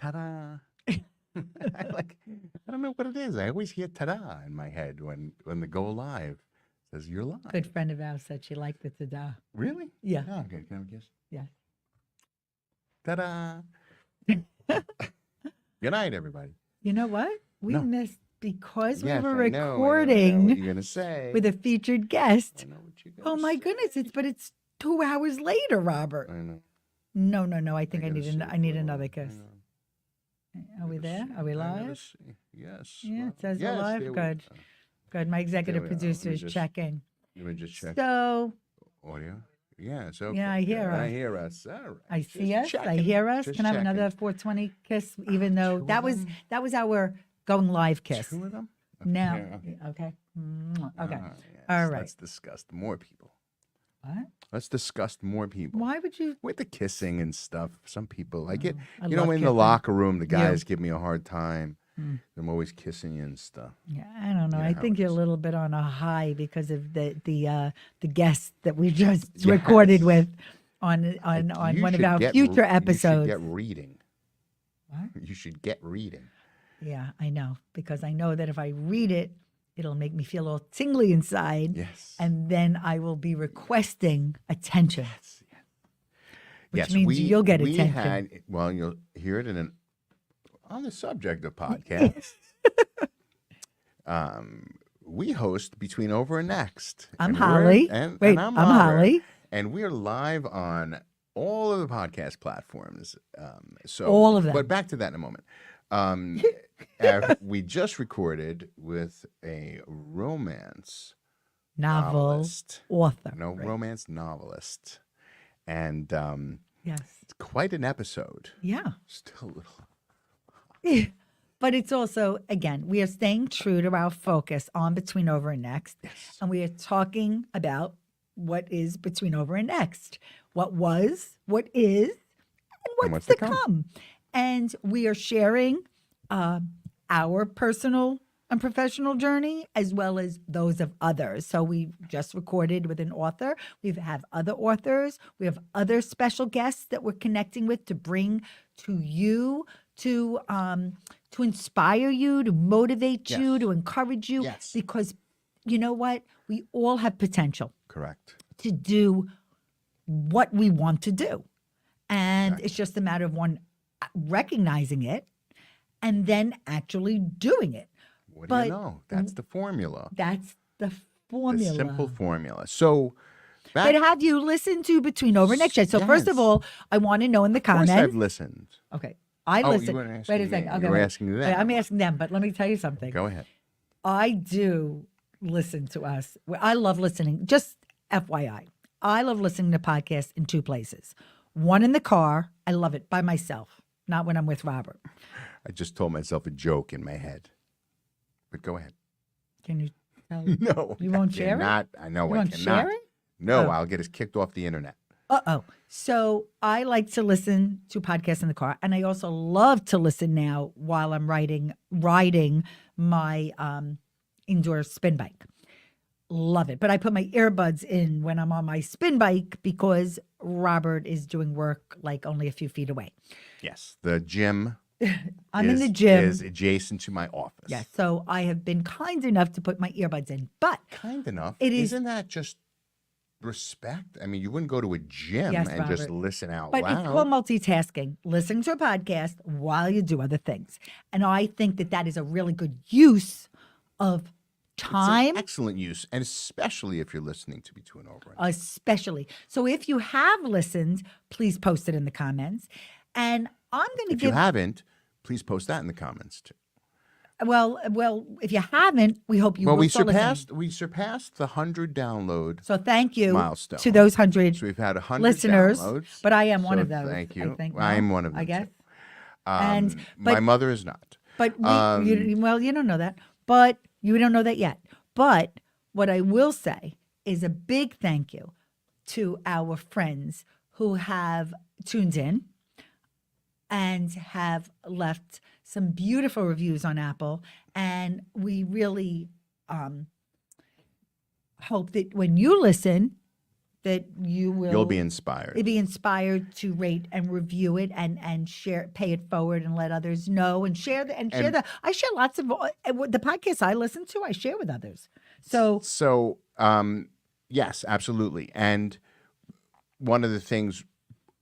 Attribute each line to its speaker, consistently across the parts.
Speaker 1: Ta-da. I don't know what it is. I always hear ta-da in my head when the go live says you're live.
Speaker 2: Good friend of ours said she liked the ta-da.
Speaker 1: Really?
Speaker 2: Yeah.
Speaker 1: Oh, okay. Can I have a kiss?
Speaker 2: Yeah.
Speaker 1: Ta-da. Good night, everybody.
Speaker 2: You know what? We
Speaker 1: No.
Speaker 2: missed because
Speaker 1: Yes,
Speaker 2: we were
Speaker 1: I know
Speaker 2: recording
Speaker 1: what you're gonna say.
Speaker 2: with a featured guest.
Speaker 1: I know what you're gonna
Speaker 2: Oh my
Speaker 1: say.
Speaker 2: goodness! It's 2 hours later, Robert.
Speaker 1: I know.
Speaker 2: No. I think I
Speaker 1: gotta
Speaker 2: need
Speaker 1: see
Speaker 2: I
Speaker 1: it
Speaker 2: need
Speaker 1: for a
Speaker 2: another
Speaker 1: while.
Speaker 2: kiss.
Speaker 1: I
Speaker 2: Are we
Speaker 1: gotta
Speaker 2: there?
Speaker 1: see.
Speaker 2: Are we
Speaker 1: I gotta
Speaker 2: live?
Speaker 1: see. Yes.
Speaker 2: Yeah,
Speaker 1: well,
Speaker 2: it says
Speaker 1: yes,
Speaker 2: we're live.
Speaker 1: there we
Speaker 2: Good.
Speaker 1: go.
Speaker 2: Good. My executive
Speaker 1: There we are.
Speaker 2: producer
Speaker 1: Let me
Speaker 2: is
Speaker 1: just-
Speaker 2: checking.
Speaker 1: Let me just check
Speaker 2: So
Speaker 1: audio. Yeah, it's okay.
Speaker 2: Yeah, I hear
Speaker 1: Good. I
Speaker 2: us.
Speaker 1: hear us. All right.
Speaker 2: I
Speaker 1: Just
Speaker 2: see us. I
Speaker 1: checking.
Speaker 2: hear us.
Speaker 1: Just
Speaker 2: Can I have
Speaker 1: checking.
Speaker 2: another 420 kiss? Even though
Speaker 1: Two
Speaker 2: that
Speaker 1: of
Speaker 2: was
Speaker 1: them?
Speaker 2: our going live kiss.
Speaker 1: Two of them?
Speaker 2: Now,
Speaker 1: Yeah,
Speaker 2: okay. Okay.
Speaker 1: Ah, yes.
Speaker 2: All right.
Speaker 1: Let's discuss more people.
Speaker 2: What?
Speaker 1: Let's discuss more people.
Speaker 2: Why would you?
Speaker 1: With the kissing and stuff, some people like it.
Speaker 2: I
Speaker 1: You know,
Speaker 2: love
Speaker 1: in the
Speaker 2: kissing.
Speaker 1: locker room, the guys give me a hard time. I'm always kissing you and stuff.
Speaker 2: Yeah, I don't know.
Speaker 1: You know
Speaker 2: I
Speaker 1: how
Speaker 2: think
Speaker 1: it
Speaker 2: you're a
Speaker 1: is.
Speaker 2: little bit on a high because of the guest that we just recorded
Speaker 1: Yes.
Speaker 2: with on
Speaker 1: You
Speaker 2: one of
Speaker 1: should
Speaker 2: our
Speaker 1: get
Speaker 2: future
Speaker 1: You should
Speaker 2: episodes.
Speaker 1: get reading.
Speaker 2: What?
Speaker 1: You should get reading.
Speaker 2: Yeah, I know, because I know that if I read it, it'll make me feel all tingly inside,
Speaker 1: Yes.
Speaker 2: and then I will be requesting attention. Which
Speaker 1: Yes,
Speaker 2: means you'll get attention.
Speaker 1: Well, you'll hear it on the subject of podcasts. We host Between Over and Next.
Speaker 2: I'm
Speaker 1: And we're-
Speaker 2: Holly.
Speaker 1: And
Speaker 2: Wait,
Speaker 1: I'm
Speaker 2: I'm
Speaker 1: Robert.
Speaker 2: Holly.
Speaker 1: And we're live on all of the podcast platforms. So
Speaker 2: All of them.
Speaker 1: But back to that in a moment. We just recorded with a romance
Speaker 2: Novel
Speaker 1: novelist.
Speaker 2: author.
Speaker 1: No,
Speaker 2: right?
Speaker 1: romance novelist. And
Speaker 2: Yes.
Speaker 1: it's quite an episode.
Speaker 2: Yeah.
Speaker 1: Still a little.
Speaker 2: But it's also, again, we are staying true to our focus on Between Over and Next.
Speaker 1: Yes.
Speaker 2: And we are talking about what is Between Over and Next. What was, what is, and what's to come. And we are sharing our personal and professional journey as well as those of others. So we just recorded with an author. We have other authors. We have other special guests that we're connecting with to bring to you to inspire you, to motivate you,
Speaker 1: Yes.
Speaker 2: to encourage you.
Speaker 1: Yes.
Speaker 2: Because you know what? We all have potential
Speaker 1: Correct.
Speaker 2: to do what we want to do. And it's just a matter of one recognizing it and then actually doing it.
Speaker 1: What do
Speaker 2: But-
Speaker 1: you know? That's the formula.
Speaker 2: That's the
Speaker 1: The
Speaker 2: formula.
Speaker 1: simple formula. So,
Speaker 2: But have you listened to Between Over and Next yet? So first of
Speaker 1: Yes.
Speaker 2: all, I want to know in the
Speaker 1: of course, I've
Speaker 2: comments.
Speaker 1: listened.
Speaker 2: Okay. I
Speaker 1: Oh, you
Speaker 2: listened.
Speaker 1: weren't
Speaker 2: Wait a
Speaker 1: asking
Speaker 2: second.
Speaker 1: me.
Speaker 2: Okay,
Speaker 1: You were
Speaker 2: wait.
Speaker 1: asking
Speaker 2: Wait,
Speaker 1: them.
Speaker 2: I'm asking them, but let me tell you something.
Speaker 1: Go ahead.
Speaker 2: I do listen to us. I love listening. Just FYI, I love listening to podcasts in 2 places. One in the car. I love it by myself, not when I'm with Robert.
Speaker 1: I just told myself a joke in my head. But go ahead.
Speaker 2: Can you tell?
Speaker 1: No.
Speaker 2: You won't share it?
Speaker 1: Not. I know
Speaker 2: You
Speaker 1: I
Speaker 2: won't
Speaker 1: cannot.
Speaker 2: share it?
Speaker 1: No,
Speaker 2: Oh.
Speaker 1: I'll get us kicked off the internet.
Speaker 2: Uh-oh. So I like to listen to podcasts in the car, and I also love to listen now while I'm riding my indoor spin bike. Love it. But I put my earbuds in when I'm on my spin bike because Robert is doing work like only a few feet away.
Speaker 1: Yes. The gym.
Speaker 2: I'm in the gym.
Speaker 1: Is adjacent to my office.
Speaker 2: Yes. So I have been kind enough to put my earbuds in, but
Speaker 1: Kind enough.
Speaker 2: It is-
Speaker 1: Isn't that just respect? I mean, you wouldn't go to a gym
Speaker 2: Yes,
Speaker 1: and just
Speaker 2: Robert.
Speaker 1: listen out
Speaker 2: But
Speaker 1: loud.
Speaker 2: it's called multitasking, listening to a podcast while you do other things. And I think that that is a really good use of
Speaker 1: It's an
Speaker 2: time,
Speaker 1: excellent use, and especially if you're listening to Between Over and
Speaker 2: especially. So if you have listened, please post it in the comments. And I'm going to
Speaker 1: If you
Speaker 2: give,
Speaker 1: haven't, please post that in the comments too.
Speaker 2: well, if you haven't, we hope you
Speaker 1: Well,
Speaker 2: will
Speaker 1: we
Speaker 2: start listening.
Speaker 1: surpassed the 100 download.
Speaker 2: So thank you
Speaker 1: milestone.
Speaker 2: to those 100
Speaker 1: So we've had 100
Speaker 2: listeners,
Speaker 1: downloads.
Speaker 2: but I am one
Speaker 1: So
Speaker 2: of those.
Speaker 1: Thank you.
Speaker 2: I think
Speaker 1: I am
Speaker 2: no?
Speaker 1: one of them.
Speaker 2: I guess.
Speaker 1: too.
Speaker 2: And-
Speaker 1: My
Speaker 2: but-
Speaker 1: mother is not.
Speaker 2: But you don't know that. But you don't know that yet. But what I will say is a big thank you to our friends who have tuned in and have left some beautiful reviews on Apple. And we really hope that when you listen, that you will
Speaker 1: You'll be inspired.
Speaker 2: be inspired to rate and review it and share, pay it forward and let others know and share I share lots of the podcasts I listen to, I share with others. So
Speaker 1: Yes, absolutely. And one of the things,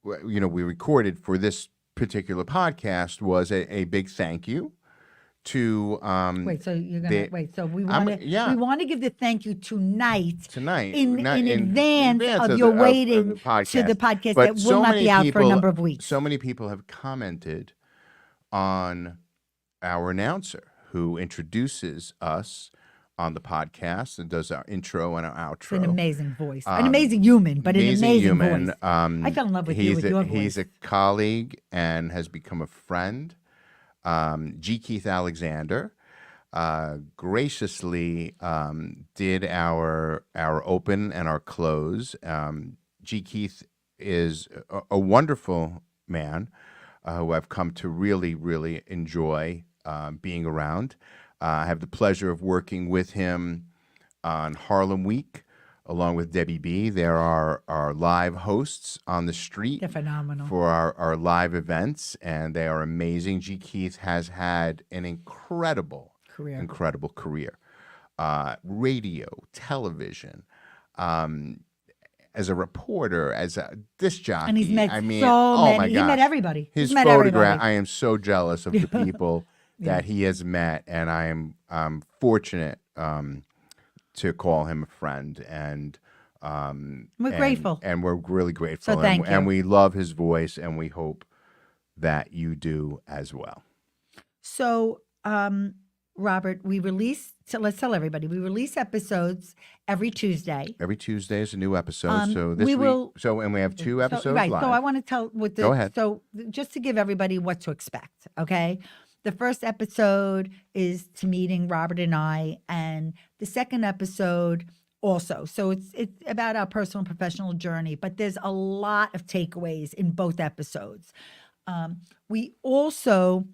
Speaker 1: we recorded for this particular podcast was a big thank you to
Speaker 2: wait, so you're gonna wait. So we want to give the thank you tonight in advance of your waiting to the podcast
Speaker 1: But
Speaker 2: that will not be out for a number of weeks.
Speaker 1: So many people have commented on our announcer who introduces us on the podcast and does our intro and our outro.
Speaker 2: It's an amazing voice, an amazing human, but an amazing voice. I fell in love with you with your voice.
Speaker 1: He's a colleague and has become a friend. G. Keith Alexander graciously did our open and our close. G. Keith is a wonderful man who I've come to really, really enjoy being around. I have the pleasure of working with him on Harlem Week, along with Debbie B. There are our live hosts on the street.
Speaker 2: They're phenomenal.
Speaker 1: For our live events, and they are amazing. G. Keith has had an incredible career. Radio, television, as a reporter, as a disc jockey.
Speaker 2: And he's met
Speaker 1: so
Speaker 2: many.
Speaker 1: My
Speaker 2: He
Speaker 1: gosh.
Speaker 2: met everybody.
Speaker 1: His
Speaker 2: met
Speaker 1: photograph,
Speaker 2: everybody.
Speaker 1: I am so jealous of the people that he has met, and I'm fortunate to call him a friend, and
Speaker 2: we're grateful,
Speaker 1: and we're really grateful.
Speaker 2: So thank you.
Speaker 1: And we love his voice, and we hope that you do as well.
Speaker 2: So, Robert, let's tell everybody, we release episodes every Tuesday.
Speaker 1: Every Tuesday is a new episode. So this week, and we have two episodes
Speaker 2: right.
Speaker 1: live.
Speaker 2: So I want to tell
Speaker 1: Go ahead.
Speaker 2: So just to give everybody what to expect, okay? The first episode is to meeting Robert and I, and the second episode also. So it's about our personal and professional journey, but there's a lot of takeaways in both episodes. We also,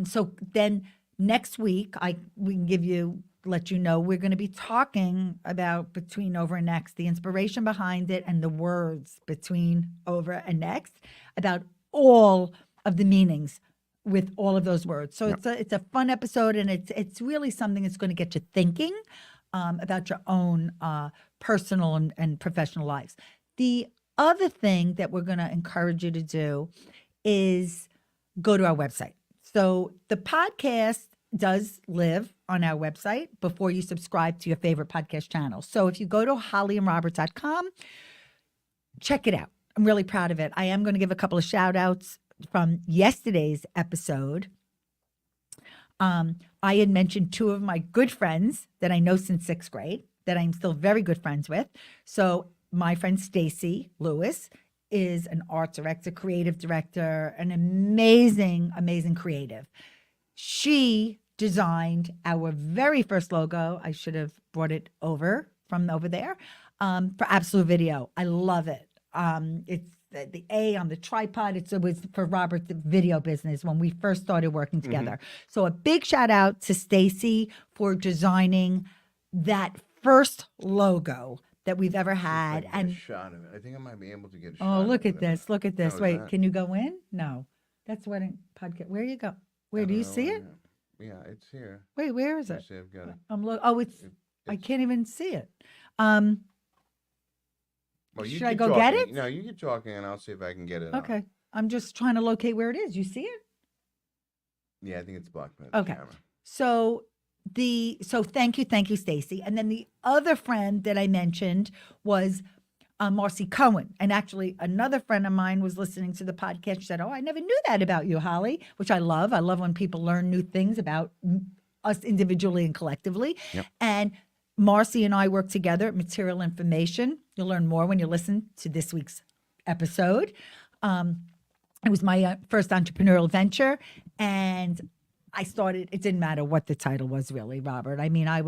Speaker 2: so then next week, we can let you know, we're going to be talking about Between Over and Next, the inspiration behind it and the words between over and next, about all of the meanings with all of those words. So it's a fun episode, and it's really something that's going to get you thinking about your own personal and professional lives. The other thing that we're going to encourage you to do is go to our website. So the podcast does live on our website before you subscribe to your favorite podcast channel. So if you go to hollyandrobert.com, check it out. I'm really proud of it. I am going to give a couple of shout outs from yesterday's episode. I had mentioned two of my good friends that I know since 6th grade that I'm still very good friends with. So my friend Stacy Lewis is an art director, creative director, an amazing, amazing creative. She designed our very first logo. I should have brought it over from over there for Absolute Video. I love it. It's the A on the tripod. It was for Robert's video business when we first started working together. Mm-hmm. So a big shout out to Stacy for designing that first logo that we've ever had.
Speaker 1: And shot of it. I think I might be able to get a shot.
Speaker 2: Oh, look at this. Look at this. Wait,
Speaker 1: that?
Speaker 2: Can you go in? No. That's what podcast. Where you go? Where do you see it?
Speaker 1: Yeah, it's here.
Speaker 2: Wait, where is it?
Speaker 1: See, I've got it.
Speaker 2: It's I can't even see it.
Speaker 1: Well,
Speaker 2: should I go get it?
Speaker 1: No, you keep talking, and I'll see if I can get it.
Speaker 2: Okay. I'm just trying to locate where it is. You see it?
Speaker 1: Yeah, I think it's blocked by the camera.
Speaker 2: So thank you, Stacy. And then the other friend that I mentioned was Marcy Cohen. And actually, another friend of mine was listening to the podcast. She said, "Oh, I never knew that about you, Holly," which I love. I love when people learn new things about us individually and collectively.
Speaker 1: Yep.
Speaker 2: And Marcy and I work together at Material Information. You'll learn more when you listen to this week's episode. It was my first entrepreneurial venture, and I started, it didn't matter what the title was really, Robert. I mean, I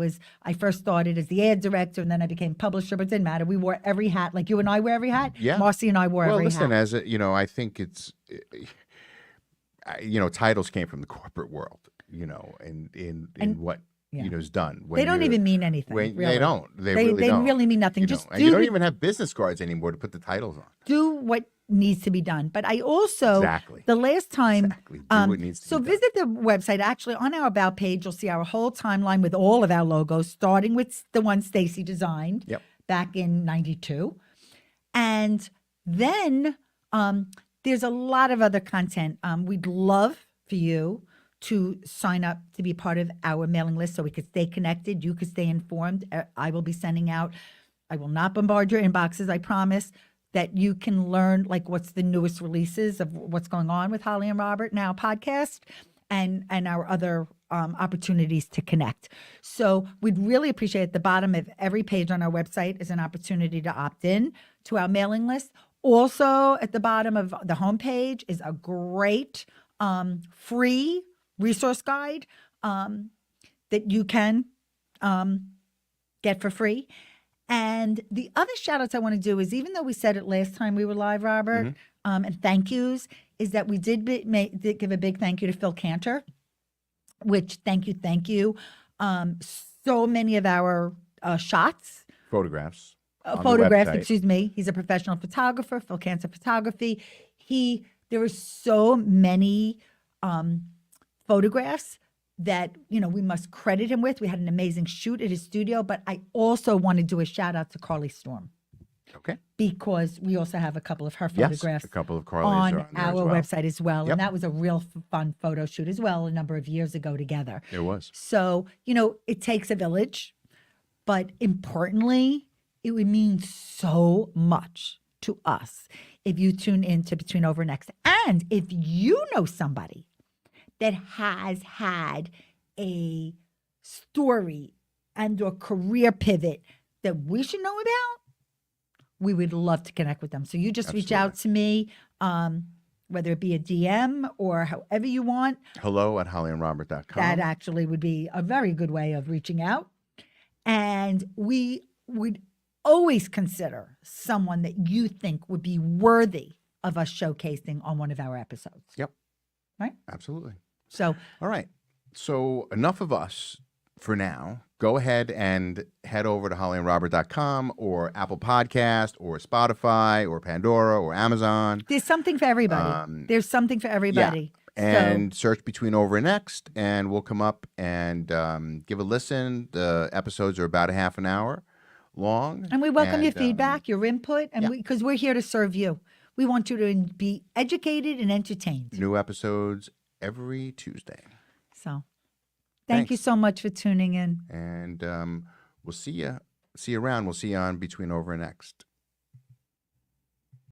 Speaker 2: first started as the ad director, and then I became publisher, but it didn't matter. We wore every hat, like you and I wear every hat.
Speaker 1: Yeah.
Speaker 2: Marcy and I wore every hat.
Speaker 1: Well, listen, I think it's, titles came from the corporate world, in what
Speaker 2: Yeah.
Speaker 1: is done.
Speaker 2: They don't even mean anything.
Speaker 1: When,
Speaker 2: really.
Speaker 1: They don't. They
Speaker 2: They
Speaker 1: don't.
Speaker 2: really mean nothing. Just
Speaker 1: And you don't even have business cards anymore to put the titles on.
Speaker 2: do what needs to be done. But I also the last time
Speaker 1: Do what needs to be done.
Speaker 2: visit the website. Actually, on our about page, you'll see our whole timeline with all of our logos, starting with the one Stacy designed back in '92, and then there's a lot of other content. We'd love for you to sign up to be part of our mailing list so we could stay connected. You could stay informed. I will be sending out. I will not bombard your inboxes, I promise. That you can learn like what's the newest releases of what's going on with Holly and Robert now podcast and our other opportunities to connect. So we'd really appreciate at the bottom of every page on our website is an opportunity to opt in to our mailing list. Also at the bottom of the homepage is a great free resource guide that you can get for free. And the other shout outs I want to do is, even though we said it last time we were live, Robert, and thank yous, is that we did give a big thank you to Phil Cantor, which thank you. So many of our shots,
Speaker 1: photographs,
Speaker 2: excuse me. He's a professional photographer, Phil Cantor Photography. There were so many photographs that, we must credit him with. We had an amazing shoot at his studio, but I also want to do a shout out to Carly Storm.
Speaker 1: Okay.
Speaker 2: Because we also have a couple of her photographs.
Speaker 1: Yes, a couple of Carly's
Speaker 2: on our website as well.
Speaker 1: Yep.
Speaker 2: And that was a real fun photo shoot as well a number of years ago together.
Speaker 1: It was.
Speaker 2: So, it takes a village, but importantly, it would mean so much to us if you tune into Between Over and Next. And if you know somebody that has had a story and or career pivot that we should know about, we would love to connect with them. So you just reach out to me, whether it be a DM or however you want.
Speaker 1: hello@hollyandrobert.com.
Speaker 2: That actually would be a very good way of reaching out. And we would always consider someone that you think would be worthy of us showcasing on one of our episodes.
Speaker 1: Yep.
Speaker 2: Right?
Speaker 1: Absolutely.
Speaker 2: So,
Speaker 1: all right. So enough of us for now. Go ahead and head over to hollyandrobert.com or Apple Podcast or Spotify or Pandora or Amazon.
Speaker 2: There's something for everybody. There's something for everybody.
Speaker 1: Yeah. And search Between Over and Next, and we'll come up and give a listen. The episodes are about a half an hour long.
Speaker 2: And we welcome your feedback, your input, and because we're here to serve you. We want you to be educated and entertained.
Speaker 1: New episodes every Tuesday.
Speaker 2: So thank you so much for tuning in.
Speaker 1: And we'll see you around. We'll see you on Between Over and Next.